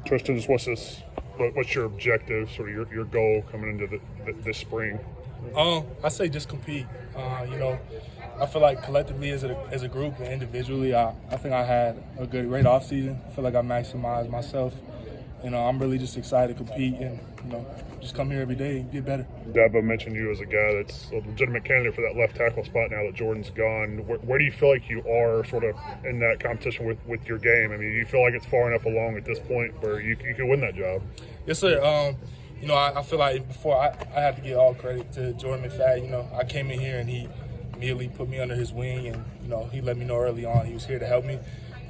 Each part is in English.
Tristan, just what's your objective, sort of your goal coming into this spring? I say just compete. I feel like collectively as a group and individually, I think I had a great off season. I feel like I maximized myself. I'm really just excited to compete and just come here every day and get better. Dabo mentioned you as a guy that's a legitimate candidate for that left tackle spot now that Jordan's gone. Where do you feel like you are sort of in that competition with your game? I mean, do you feel like it's far enough along at this point where you could win that job? Yes, sir. I feel like before I have to give all credit to Jordan McFadden. I came in here and he immediately put me under his wing, and he let me know early on he was here to help me.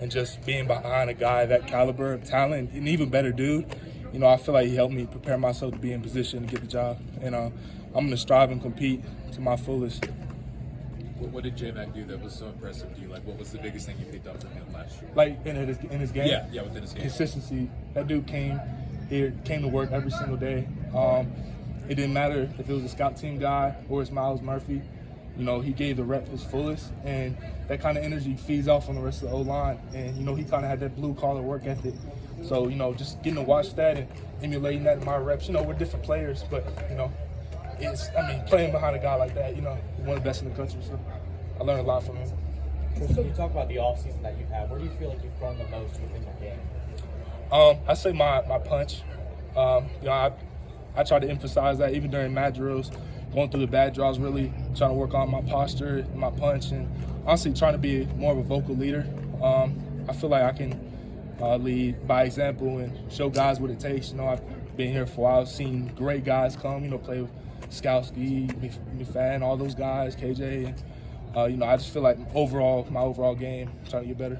And just being behind a guy that caliber of talent, an even better dude, I feel like he helped me prepare myself to be in position to get the job. And I'm going to strive and compete to my fullest. What did J-Mac do that was so impressive to you? Like, what was the biggest thing you picked up from him last year? Like, in his game? Yeah, within his game. Consistency. That dude came to work every single day. It didn't matter if it was a scout team guy or it's Miles Murphy. He gave the rep his fullest, and that kind of energy feeds off on the rest of the O-line. And, he kind of had that blue-collar work ethic. So, just getting to watch that and emulating that in my reps. We're different players, but, playing behind a guy like that, one of the best in the country. So I learned a lot from him. So you talk about the offseason that you've had. Where do you feel like you've grown the most within your game? I say my punch. I try to emphasize that even during mat drills, going through the bad draws, really trying to work on my posture and my punch, and honestly trying to be more of a vocal leader. I feel like I can lead by example and show guys what it takes. I've been here for a while, I've seen great guys come, play with Skowski, McFadden, all those guys, KJ. And, I just feel like my overall game, trying to get better.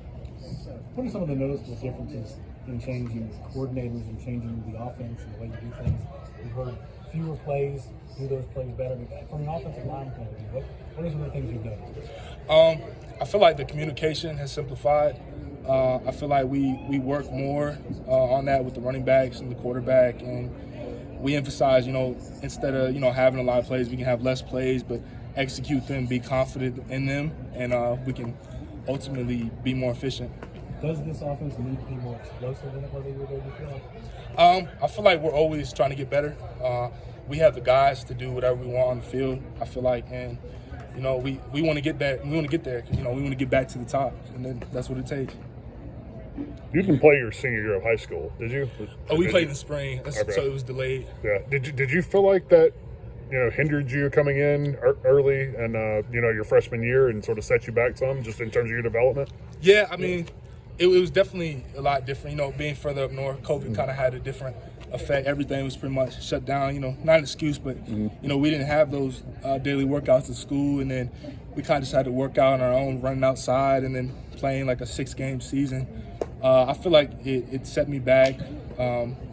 What are some of the noticeable differences in changing coordinators and changing the offense and the way you do things? We've heard fewer plays, do those plays better. From an offensive line point of view, what are some of the things you've done? I feel like the communication has simplified. I feel like we work more on that with the running backs and the quarterback, and we emphasize, instead of, having a lot of plays, we can have less plays, but execute them, be confident in them, and we can ultimately be more efficient. Does this offense need to be more explosive than it was a year ago, do you feel like? I feel like we're always trying to get better. We have the guys to do whatever we want on the field, I feel like, and we want to get that. We want to get there. We want to get back to the top, and then that's what it takes. You didn't play your senior year of high school, did you? We played in the spring, so it was delayed. Yeah. Did you feel like that, hindered you coming in early and your freshman year and sort of set you back some, just in terms of your development? Yeah, I mean, it was definitely a lot different. Being further up north, COVID kind of had a different effect. Everything was pretty much shut down. Not an excuse, but we didn't have those daily workouts at school, and then we kind of just had to work out on our own, running outside, and then playing like a 6-game season. I feel like it set me back,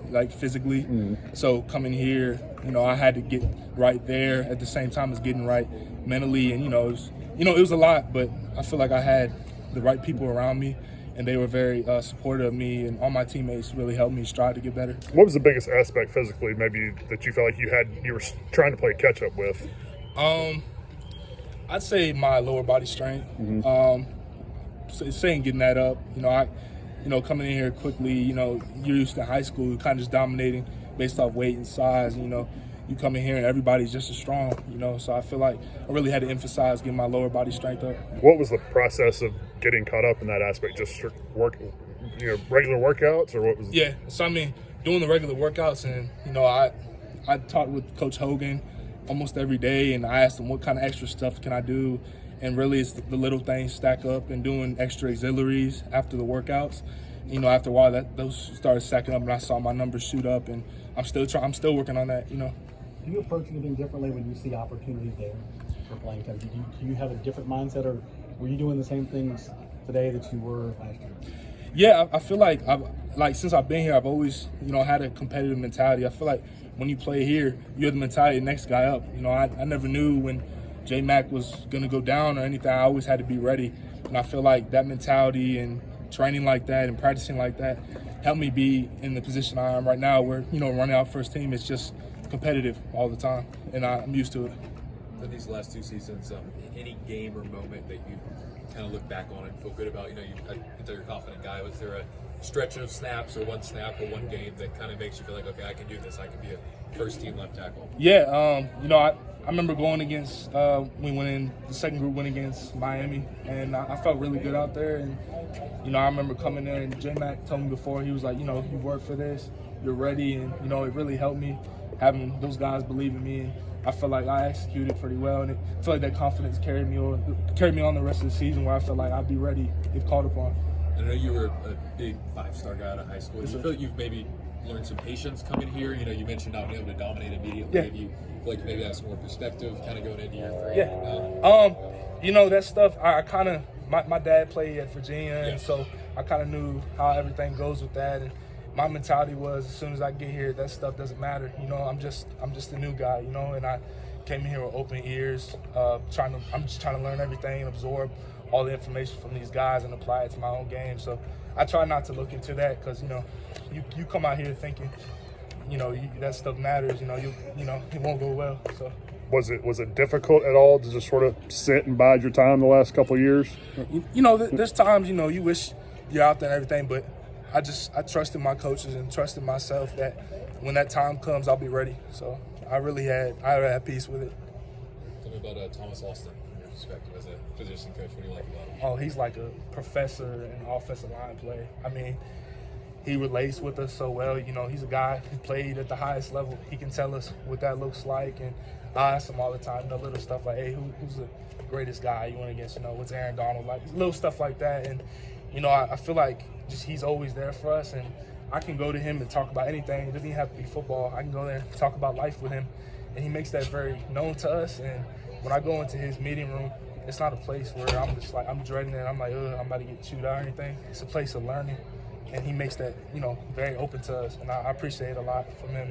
like physically. So coming here, I had to get right there at the same time as getting right mentally, and it was a lot, but I feel like I had the right people around me, and they were very supportive of me, and all my teammates really helped me strive to get better. What was the biggest aspect physically, maybe, that you felt like you were trying to play catch up with? I'd say my lower body strength. Saying getting that up, coming in here quickly, you're used to high school, kind of just dominating based off weight and size. You come in here and everybody's just as strong, So I feel like I really had to emphasize getting my lower body strength up. What was the process of getting caught up in that aspect? Just regular workouts, or what was? Yeah, so doing the regular workouts, and I talked with Coach Hogan almost every day, and I asked him what kind of extra stuff can I do. And really, it's the little things stack up, and doing extra auxiliaries after the workouts. After a while, those started stacking up, and I saw my numbers shoot up, and I'm still working on that. Do you approach anything differently when you see opportunity there for playing time? Do you have a different mindset, or were you doing the same things today that you were last year? Yeah, I feel like since I've been here, I've always had a competitive mentality. I feel like when you play here, you're the mentality of the next guy up. I never knew when J-Mac was going to go down or anything. I always had to be ready. And I feel like that mentality and training like that and practicing like that helped me be in the position I am right now where, running out first team is just competitive all the time. And I'm used to it. In these last 2 seasons, any game or moment that you kind of look back on and feel good about? I can tell you're a confident guy. Was there stretch of snaps or one snap or one game that kind of makes you feel like, okay, I can do this. I can be a first-team left tackle? Yeah, you know, I remember going against, we went in, the second group went against Miami, and I felt really good out there. And, you know, I remember coming there, and J-Mac told me before, he was like, you know, you work for this, you're ready. And, you know, it really helped me having those guys believe in me. And I feel like I executed pretty well. And I feel like that confidence carried me on the rest of the season, where I felt like I'd be ready if called upon. I know you were a big five-star guy out of high school. Do you feel like you've maybe learned some patience coming here? You know, you mentioned not being able to dominate immediately. Yeah. Do you feel like you maybe have some more perspective kind of going into year 3? Yeah. You know, that stuff, I kind of, my dad played at Virginia, Yeah. and so I kind of knew how everything goes with that. And my mentality was, as soon as I get here, that stuff doesn't matter. You know, I'm just a new guy, you know, and I came here with open ears, I'm just trying to learn everything and absorb all the information from these guys and apply it to my own game. So I try not to look into that, because, you know, you come out here thinking, you know, that stuff matters. You know, it won't go well. So Was it difficult at all to just sort of sit and bide your time the last couple of years? you know, there's times, you know, you wish you're out there and everything, but I trusted my coaches and trusted myself that when that time comes, I'll be ready. So I had peace with it. Tell me about Thomas Austin from your perspective as a position coach. What do you like about him? Oh, he's like a professor in offensive line play. I mean, he relates with us so well. You know, he's a guy who played at the highest level. He can tell us what that looks like, and I ask him all the time, the little stuff like, hey, who's the greatest guy you went against? You know, what's Aaron Donald like? Little stuff like that. And, you know, I feel like just he's always there for us, and I can go to him and talk about anything. It doesn't even have to be football. I can go there and talk about life with him, and he makes that very known to us. And when I go into his meeting room, it's not a place where I'm just like, I'm dreading it. I'm like, I'm about to get chewed out or anything. It's a place of learning, and he makes that, you know, very open to us, and I appreciate it a lot from him.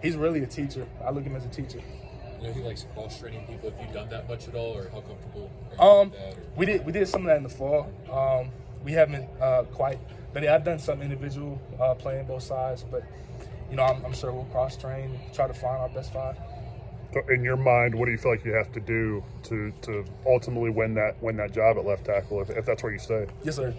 He's really a teacher. I look at him as a teacher. You know, he likes cross-training people. Have you done that much at all, or how comfortable are you with that? Or? We did some of that in the fall. We haven't quite, but I've done some individual playing both sides. But you know, I'm sure we'll cross train and try to find our best 5. So in your mind, what do you feel like you have to do to ultimately win that job at left tackle, if that's where you stay? Yes, sir.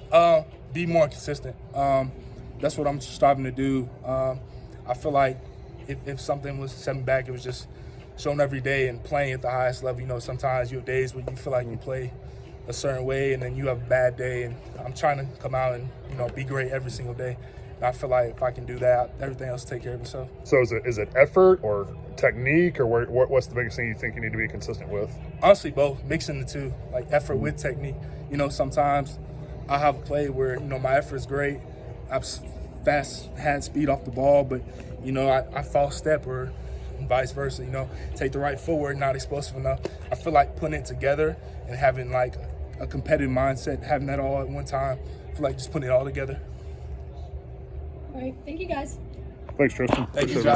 Be more consistent. That's what I'm striving to do. I feel like if something was set me back, it was just showing every day and playing at the highest level. You know, sometimes you have days where you feel like you play a certain way, and then you have a bad day. And I'm trying to come out and, you know, be great every single day. And I feel like if I can do that, everything else will take care of itself. So is it effort or technique, or what's the biggest thing you think you need to be consistent with? Honestly, both, mixing the two, like effort with technique. You know, sometimes I have a play where, you know, my effort is great. I've fast hand speed off the ball, but, you know, I false step, or vice versa, you know, take the right footwork, not explosive enough. I feel like putting it together and having like a competitive mindset, having that all at one time, I feel like just putting it all together. All right, thank you guys. Thanks, Tristan. Thank you, Appreciate it. Josh.